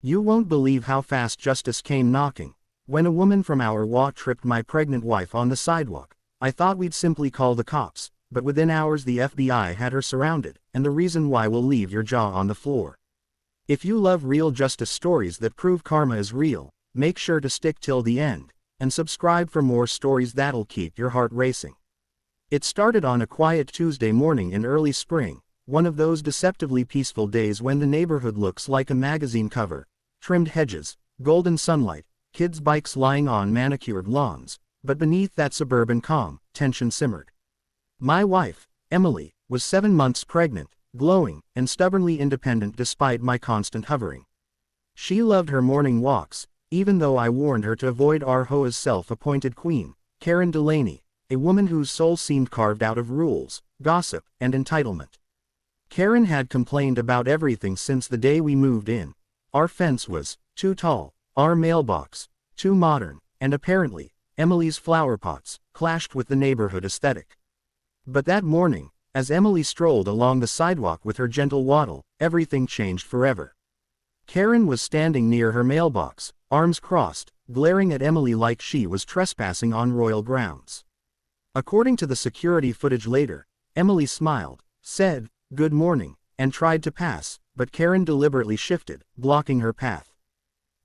You won't believe how fast justice came knocking. When a woman from our HOA tripped my pregnant wife on the sidewalk, I thought we'd simply call the cops, but within hours the FBI had her surrounded, and the reason why will leave your jaw on the floor. If you love real justice stories that prove karma is real, make sure to stick till the end, and subscribe for more stories that'll keep your heart racing. It started on a quiet Tuesday morning in early spring, one of those deceptively peaceful days when the neighborhood looks like a magazine cover: trimmed hedges, golden sunlight, kids' bikes lying on manicured lawns, but beneath that suburban calm, tension simmered. My wife, Emily, was 7 months pregnant, glowing, and stubbornly independent despite my constant hovering. She loved her morning walks, even though I warned her to avoid our HOA's self-appointed queen, Karen Delaney, a woman whose soul seemed carved out of rules, gossip, and entitlement. Karen had complained about everything since the day we moved in. Our fence was too tall, our mailbox too modern, and apparently, Emily's flower pots clashed with the neighborhood aesthetic. But that morning, as Emily strolled along the sidewalk with her gentle waddle, everything changed forever. Karen was standing near her mailbox, arms crossed, glaring at Emily like she was trespassing on royal grounds. According to the security footage later, Emily smiled, said, "Good morning," and tried to pass, but Karen deliberately shifted, blocking her path.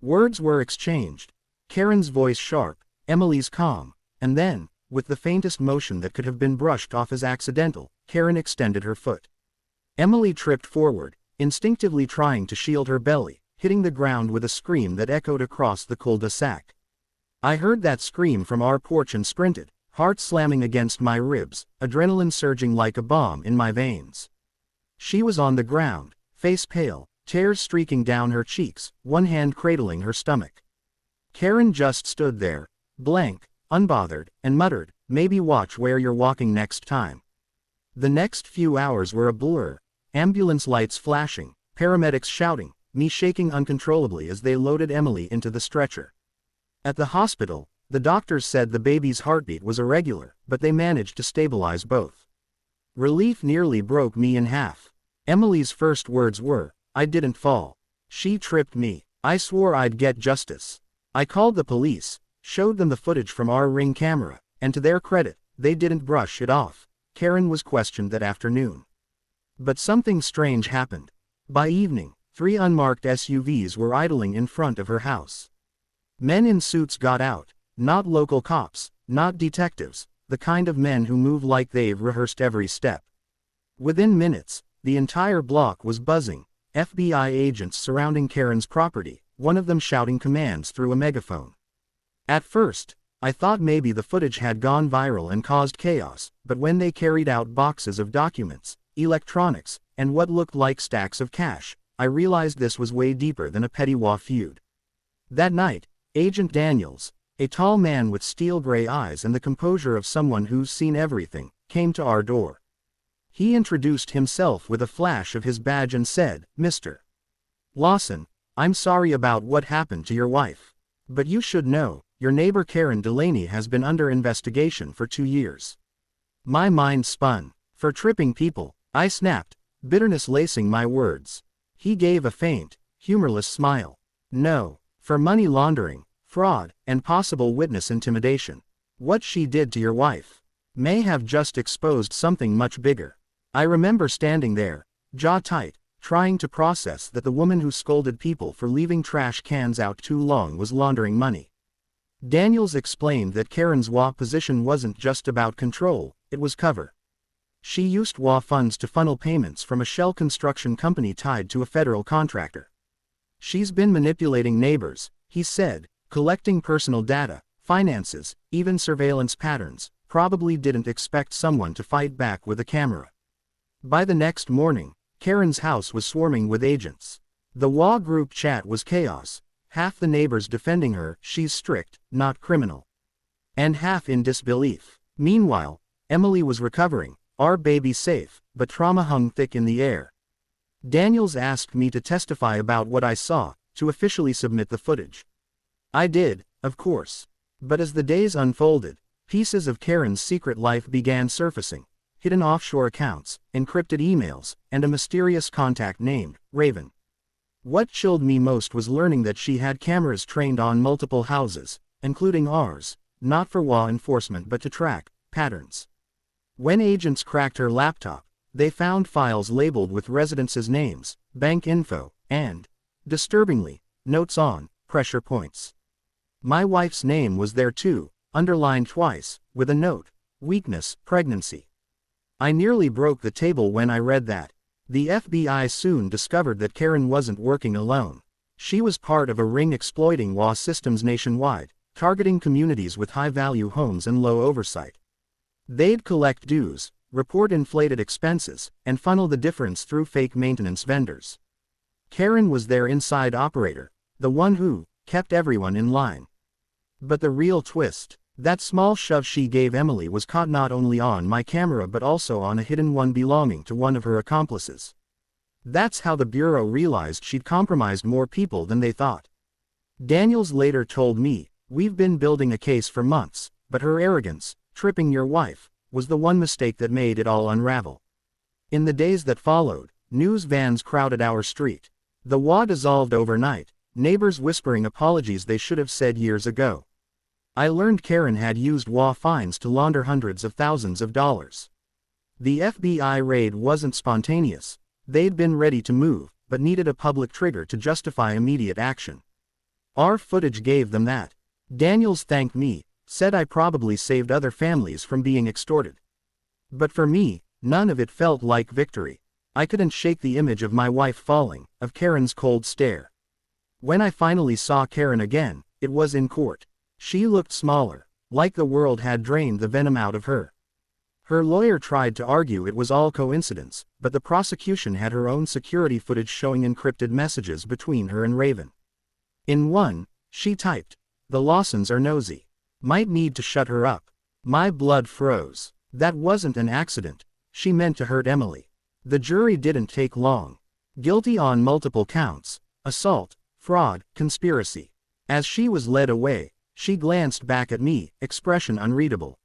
Words were exchanged. Karen's voice sharp, Emily's calm, and then, with the faintest motion that could have been brushed off as accidental, Karen extended her foot. Emily tripped forward, instinctively trying to shield her belly, hitting the ground with a scream that echoed across the cul-de-sac. I heard that scream from our porch and sprinted, heart slamming against my ribs, adrenaline surging like a bomb in my veins. She was on the ground, face pale, tears streaking down her cheeks, one hand cradling her stomach. Karen just stood there, blank, unbothered, and muttered, "Maybe watch where you're walking next time." The next few hours were a blur, ambulance lights flashing, paramedics shouting, me shaking uncontrollably as they loaded Emily into the stretcher. At the hospital, the doctors said the baby's heartbeat was irregular, but they managed to stabilize both. Relief nearly broke me in half. Emily's first words were, "I didn't fall. She tripped me. I swore I'd get justice." I called the police, showed them the footage from our Ring camera, and to their credit, they didn't brush it off. Karen was questioned that afternoon. But something strange happened. By evening, 3 unmarked SUVs were idling in front of her house. Men in suits got out, not local cops, not detectives, the kind of men who move like they've rehearsed every step. Within minutes, the entire block was buzzing, FBI agents surrounding Karen's property, one of them shouting commands through a megaphone. At first, I thought maybe the footage had gone viral and caused chaos, but when they carried out boxes of documents, electronics, and what looked like stacks of cash, I realized this was way deeper than a petty HOA feud. That night, Agent Daniels, a tall man with steel gray eyes and the composure of someone who's seen everything, came to our door. He introduced himself with a flash of his badge and said, "Mr. Lawson, I'm sorry about what happened to your wife. But you should know, your neighbor Karen Delaney has been under investigation for 2 years." My mind spun. "For tripping people," I snapped, bitterness lacing my words. He gave a faint, humorless smile. "No, for money laundering, fraud, and possible witness intimidation. What she did to your wife may have just exposed something much bigger." I remember standing there, jaw tight, trying to process that the woman who scolded people for leaving trash cans out too long was laundering money. Daniels explained that Karen's HOA position wasn't just about control, it was cover. She used HOA funds to funnel payments from a shell construction company tied to a federal contractor. She's been manipulating neighbors, he said, collecting personal data, finances, even surveillance patterns. Probably didn't expect someone to fight back with a camera. By the next morning, Karen's house was swarming with agents. The HOA group chat was chaos, half the neighbors defending her, "She's strict, not criminal," and half in disbelief. Meanwhile, Emily was recovering, our baby safe, but trauma hung thick in the air. Daniels asked me to testify about what I saw, to officially submit the footage. I did, of course. But as the days unfolded, pieces of Karen's secret life began surfacing: hidden offshore accounts, encrypted emails, and a mysterious contact named Raven. What chilled me most was learning that she had cameras trained on multiple houses, including ours, not for law enforcement but to track patterns. When agents cracked her laptop, they found files labeled with residences' names, bank info, and, disturbingly, notes on pressure points. My wife's name was there too, underlined twice, with a note, weakness, pregnancy. I nearly broke the table when I read that. The FBI soon discovered that Karen wasn't working alone. She was part of a ring exploiting law systems nationwide, targeting communities with high-value homes and low oversight. They'd collect dues, report inflated expenses, and funnel the difference through fake maintenance vendors. Karen was their inside operator, the one who kept everyone in line. But the real twist, that small shove she gave Emily was caught not only on my camera but also on a hidden one belonging to one of her accomplices. That's how the Bureau realized she'd compromised more people than they thought. Daniels later told me, "We've been building a case for months, but her arrogance, tripping your wife, was the one mistake that made it all unravel." In the days that followed, news vans crowded our street. The HOA dissolved overnight, neighbors whispering apologies they should have said years ago. I learned Karen had used HOA fines to launder hundreds of thousands of dollars. The FBI raid wasn't spontaneous. They'd been ready to move, but needed a public trigger to justify immediate action. Our footage gave them that. Daniels thanked me, said I probably saved other families from being extorted. But for me, none of it felt like victory. I couldn't shake the image of my wife falling, of Karen's cold stare. When I finally saw Karen again, it was in court. She looked smaller, like the world had drained the venom out of her. Her lawyer tried to argue it was all coincidence, but the prosecution had her own security footage showing encrypted messages between her and Raven. In one, she typed, "The Lawsons are nosy. Might need to shut her up." My blood froze. That wasn't an accident. She meant to hurt Emily. The jury didn't take long. Guilty on multiple counts: assault, fraud, conspiracy. As she was led away, she glanced back at me, expression unreadable.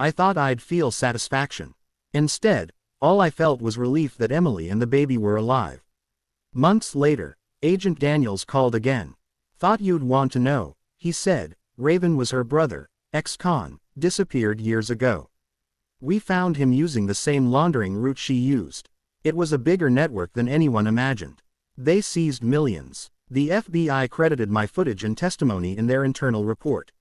I thought I'd feel satisfaction. Instead, all I felt was relief that Emily and the baby were alive. Months later, Agent Daniels called again. "Thought you'd want to know," he said. "Raven was her brother, ex-con, disappeared years ago. We found him using the same laundering route she used. It was a bigger network than anyone imagined. They seized millions." The FBI credited my footage and testimony in their internal report.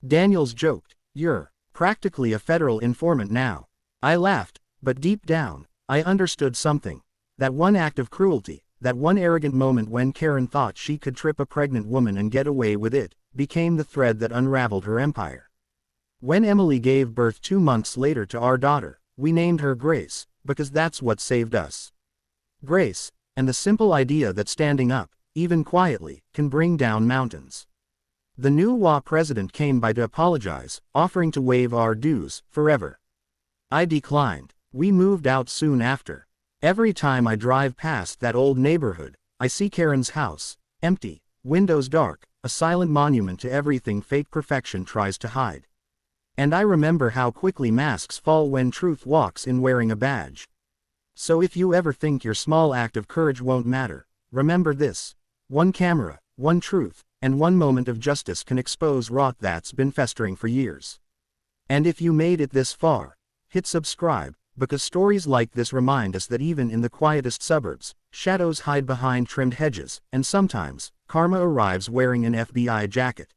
Daniels joked, "You're practically a federal informant now." I laughed, but deep down, I understood something. That one act of cruelty, that one arrogant moment when Karen thought she could trip a pregnant woman and get away with it, became the thread that unraveled her empire. When Emily gave birth 2 months later to our daughter, we named her Grace, because that's what saved us. Grace, and the simple idea that standing up, even quietly, can bring down mountains. The new HOA president came by to apologize, offering to waive our dues, forever. I declined. We moved out soon after. Every time I drive past that old neighborhood, I see Karen's house, empty, windows dark, a silent monument to everything fake perfection tries to hide. And I remember how quickly masks fall when truth walks in wearing a badge. So if you ever think your small act of courage won't matter, remember this. One camera, one truth, and one moment of justice can expose rot that's been festering for years. And if you made it this far, hit subscribe, because stories like this remind us that even in the quietest suburbs, shadows hide behind trimmed hedges, and sometimes, karma arrives wearing an FBI jacket.